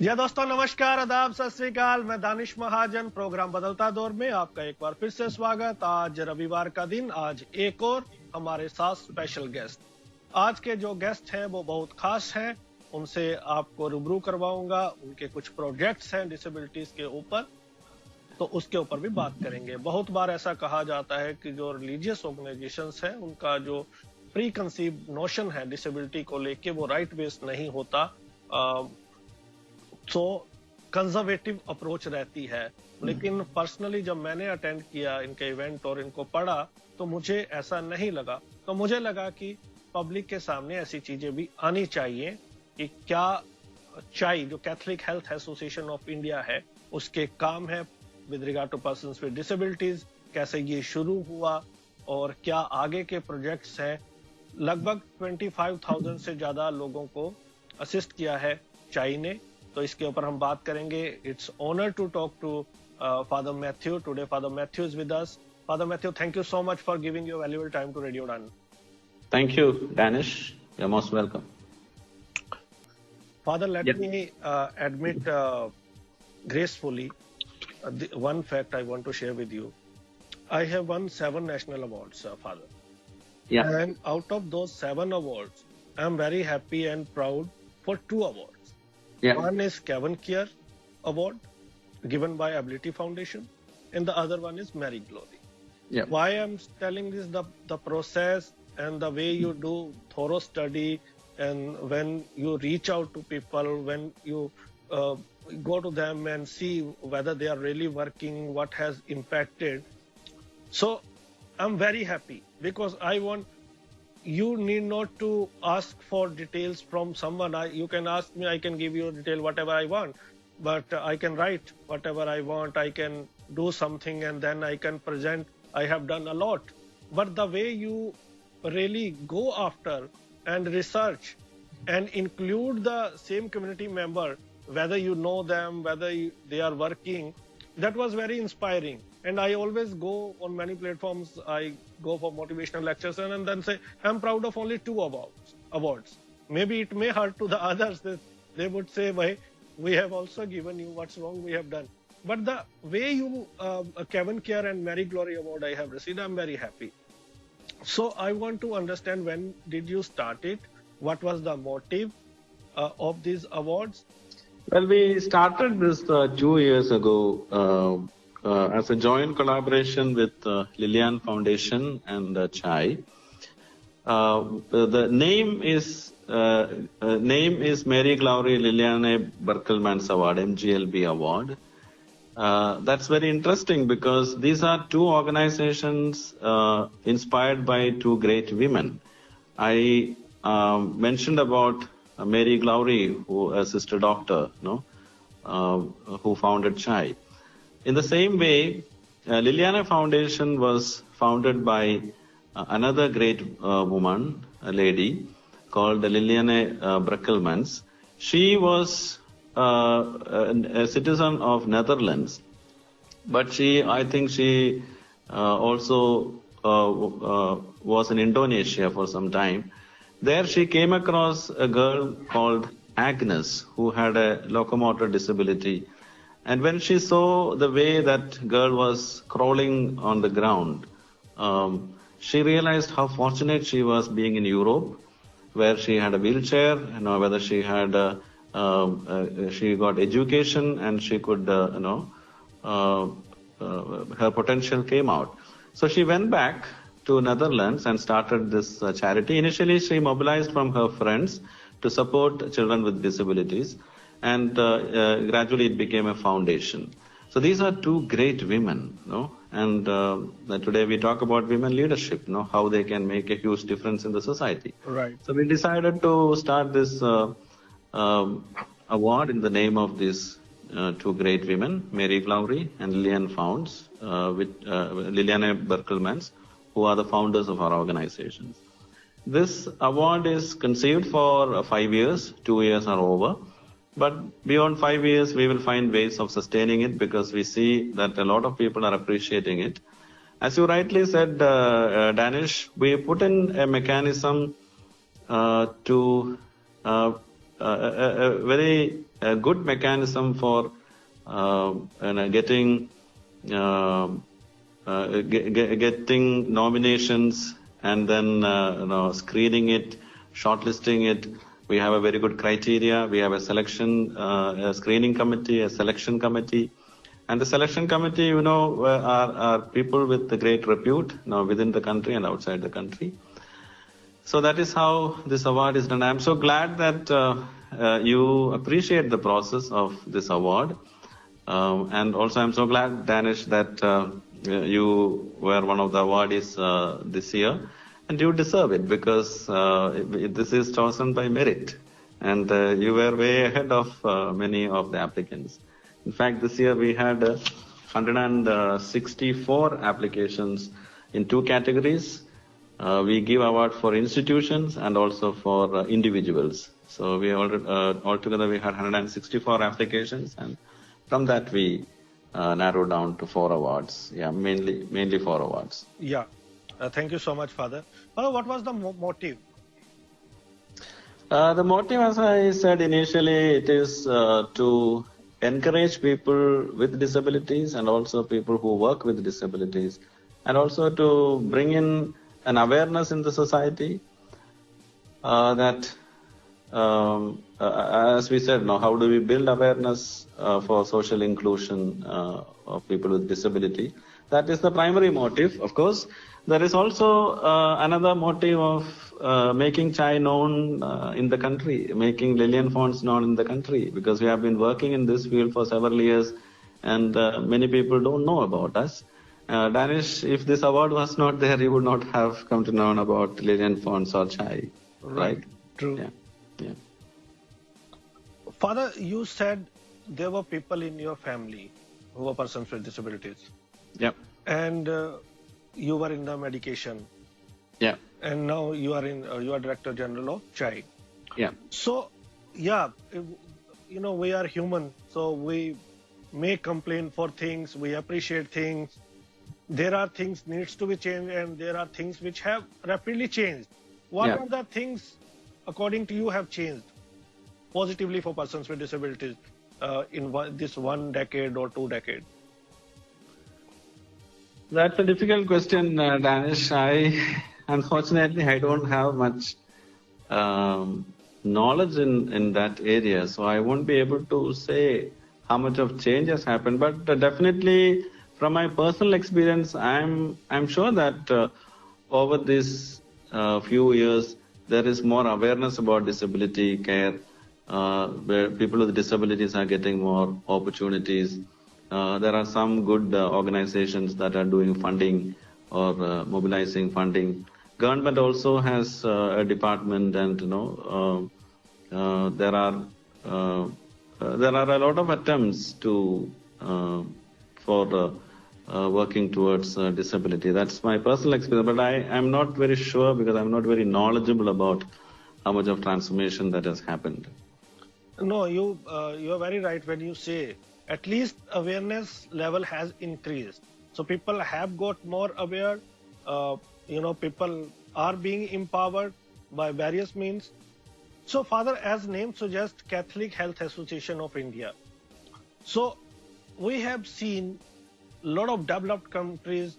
जी दोस्तों, नमस्कार, आदाब, सत श्री अकाल। मैं दानिश महाजन, प्रोग्राम बदलता दौर में आपका एक बार फिर से स्वागत। आज रविवार का दिन, आज एक और हमारे साथ स्पेशल गेस्ट। आज के जो गेस्ट हैं वो बहुत खास हैं, उनसे आपको रूबरू करवाऊंगा। उनके कुछ प्रोजेक्ट्स हैं डिसेबिलिटीज के ऊपर, तो उसके ऊपर भी बात करेंगे। बहुत बार ऐसा कहा जाता है कि जो रिलीजियस ऑर्गेनाइजेशंस हैं उनका जो प्री कंसीव नोशन है डिसेबिलिटी को लेके वो राइट बेस्ड नहीं होता, तो कंजर्वेटिव अप्रोच रहती है। लेकिन पर्सनली जब मैंने अटेंड किया इनके इवेंट और इनको पढ़ा तो मुझे ऐसा नहीं लगा। तो मुझे लगा कि पब्लिक के सामने ऐसी चीजें भी आनी चाहिए कि क्या चाई जो Catholic health association of India है उसके काम है with regard to persons with disabilities, कैसे ये शुरू हुआ और क्या आगे के प्रोजेक्ट्स हैं। लगभग 25,000 से ज्यादा लोगों को असिस्ट किया है चाई ने, तो इसके ऊपर हम बात करेंगे। It's honour to talk to father Matthew today. Father Matthew is with us. Father Matthew, thank you so much for giving your valuable time to radio डन। Thank you, Danish. You're most welcome. Father, let me admit gracefully one fact I want to share with you. I have won 7 national awards, Father. Yeah. And out of those 7 awards, I'm very happy and proud for 2 awards. Yeah. One is Kevin Keir Award, given by Ability Foundation, and the other one is Mary Glory. Yeah. Why I'm telling this, the process and the way you do thorough study, and when you reach out to people, when you go to them and see whether they are really working, what has impacted. So I'm very happy because I want, you need not to ask for details from someone. You can ask me, I can give you detail whatever I want, but I can write whatever I want. I can do something and then I can present. I have done a lot, but the way you really go after and research and include the same community member, whether you know them, whether they are working, that was very inspiring. And I always go on many platforms, I go for motivational lectures and then say, I'm proud of only 2 awards. Maybe it may hurt to the others. They would say, why, we have also given you, what's wrong we have done. But the way you, Kevin Keir and Mary Glory Award I have received, I'm very happy. So I want to understand, when did you start it? What was the motive of these awards? Well, we started this 2 years ago as a joint collaboration with Lilian Foundation and Chai. The name is Mary Glory Liliane Berkelmans Award, MGLB Award. That's very interesting because these are 2 organizations inspired by 2 great women. I mentioned about Mary Glory, who a sister doctor, who founded Chai. In the same way, Liliana Foundation was founded by another great woman, a lady called Liliane Berkelmans. She was a citizen of Netherlands, but I think she also was in Indonesia for some time. There she came across a girl called Agnes who had a locomotor disability. And when she saw the way that girl was crawling on the ground, she realized how fortunate she was being in Europe, where she had a wheelchair, whether she had she got education and she could, her potential came out. So she went back to Netherlands and started this charity. Initially, she mobilized from her friends to support children with disabilities, and gradually it became a foundation. So these are 2 great women, and today we talk about women leadership, how they can make a huge difference in the society. Right. So we decided to start this award in the name of these 2 great women, Mary Glory and Lilian Founds, with Liliane Berkelmans, who are the founders of our organizations. This award is conceived for 5 years. 2 years are over. But beyond 5 years, we will find ways of sustaining it because we see that a lot of people are appreciating it. As you rightly said, Danish, we put in a mechanism to a very a good mechanism for getting getting nominations and then screening it, shortlisting it. We have a very good criteria. We have a selection, a screening committee, a selection committee. And the selection committee, are people with the great repute within the country and outside the country. So that is how this award is done. I'm so glad that you appreciate the process of this award. And also I'm so glad, Danish, that you were one of the awardees this year. And you deserve it because this is chosen by merit. And you were way ahead of many of the applicants. In fact, this year we had 164 applications in 2 categories. We give award for institutions and also for individuals. So we altogether we had 164 applications, and from that we narrowed down to 4 awards. Yeah, mainly 4 awards. Yeah. Thank you so much, Father. Father, what was the motive? The motive, as I said initially, it is to encourage people with disabilities and also people who work with disabilities, and also to bring in an awareness in the society that, as we said, how do we build awareness for social inclusion of people with disability? That is the primary motive, of course. There is also another motive of making CHAI known in the country, making Lilian Fonts known in the country, because we have been working in this field for several years and many people don't know about us. Danish, if this award was not there, you would not have come to know about Lilian Fonts or CHAI, right? True. Yeah. Father, you said there were people in your family who were persons with disabilities. Yeah. And you were in the medication. Yeah. And now you are Director General of CHAI. Yeah. So, yeah, we are human. So we may complain for things. We appreciate things. There are things needs to be changed, and there are things which have rapidly changed. What are the things, according to you, have changed positively for persons with disabilities in this 1 decade or 2 decades? That's a difficult question, Danish. Unfortunately, I don't have much knowledge in that area, so I won't be able to say how much of change has happened. But definitely, from my personal experience, I'm sure that over these few years, there is more awareness about disability care, where people with disabilities are getting more opportunities. There are some good organizations that are doing funding or mobilizing funding. Government also has a department, and there are a lot of attempts to for working towards disability. That's my personal experience, but I am not very sure because I'm not very knowledgeable about how much of transformation that has happened. No, you are very right when you say at least awareness level has increased. So people have got more aware. People are being empowered by various means. So, Father, as name suggests, Catholic Health Association of India. So we have seen a lot of developed countries,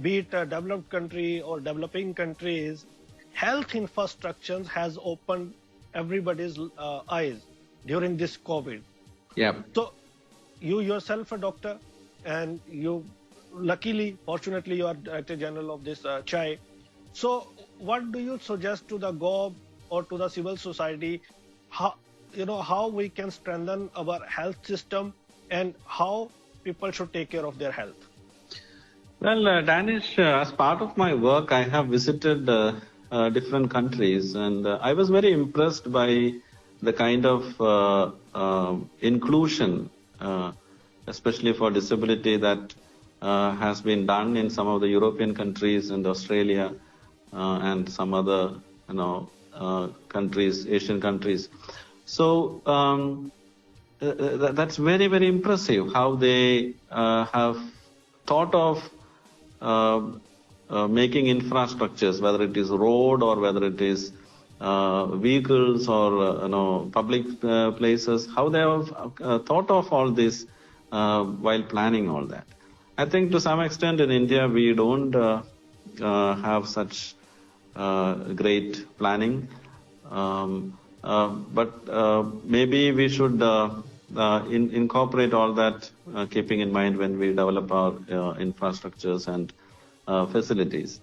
be it a developed country or developing countries, health infrastructures has opened everybody's eyes during this COVID. Yeah. So you yourself a doctor, and you fortunately, you are Director General of this CHAI. So what do you suggest to the GOB or to the civil society, how we can strengthen our health system and how people should take care of their health? Well, Danish, as part of my work, I have visited different countries, and I was very impressed by the kind of inclusion, especially for disability, that has been done in some of the European countries and Australia and some other, countries, Asian countries. So that's very, very impressive how they have thought of making infrastructures, whether it is road or whether it is vehicles or public places, how they have thought of all this while planning all that. I think to some extent in India we don't have such great planning, but maybe we should incorporate all that, keeping in mind when we develop our infrastructures and facilities.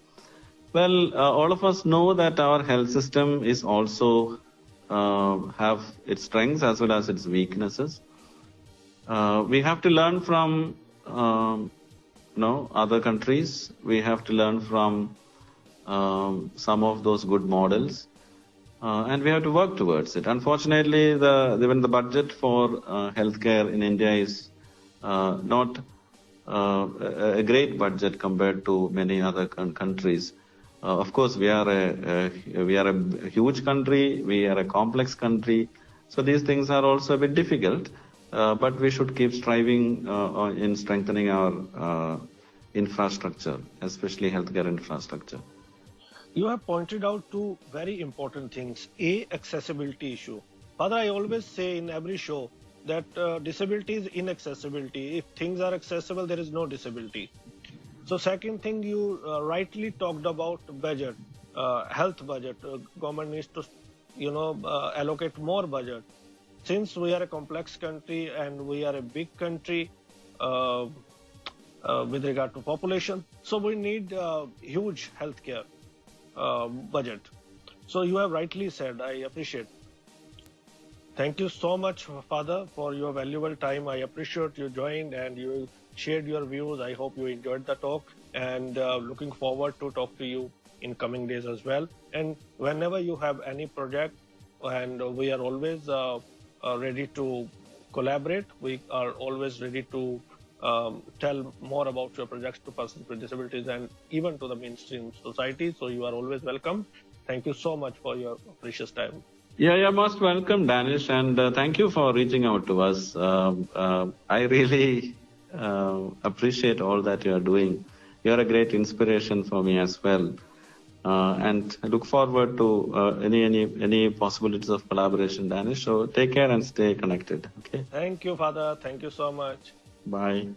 Well, all of us know that our health system is also have its strengths as well as its weaknesses. We have to learn from other countries. We have to learn from some of those good models, and we have to work towards it. Unfortunately, even the budget for healthcare in India is not a great budget compared to many other countries. Of course, we are a huge country. We are a complex country. So these things are also a bit difficult. But we should keep striving in strengthening our infrastructure, especially healthcare infrastructure. You have pointed out two very important things. A, accessibility issue. Father, I always say in every show that disability is inaccessibility. If things are accessible, there is no disability. So second thing, you rightly talked about budget, health budget. Government needs to, allocate more budget. Since we are a complex country and we are a big country with regard to population, so we need huge healthcare budget. So you have rightly said, I appreciate. Thank you so much, Father, for your valuable time. I appreciate you joined and you shared your views. I hope you enjoyed the talk, and looking forward to talk to you in coming days as well. And whenever you have any project, and we are always ready to collaborate. We are always ready to tell more about your projects to persons with disabilities and even to the mainstream society. So you are always welcome. Thank you so much for your precious time. Yeah, you're most welcome, Danish, and thank you for reaching out to us. I really appreciate all that you are doing. You're a great inspiration for me as well. And I look forward to any possibilities of collaboration, Danish. So take care and stay connected. Okay. Thank you, Father. Thank you so much. Bye.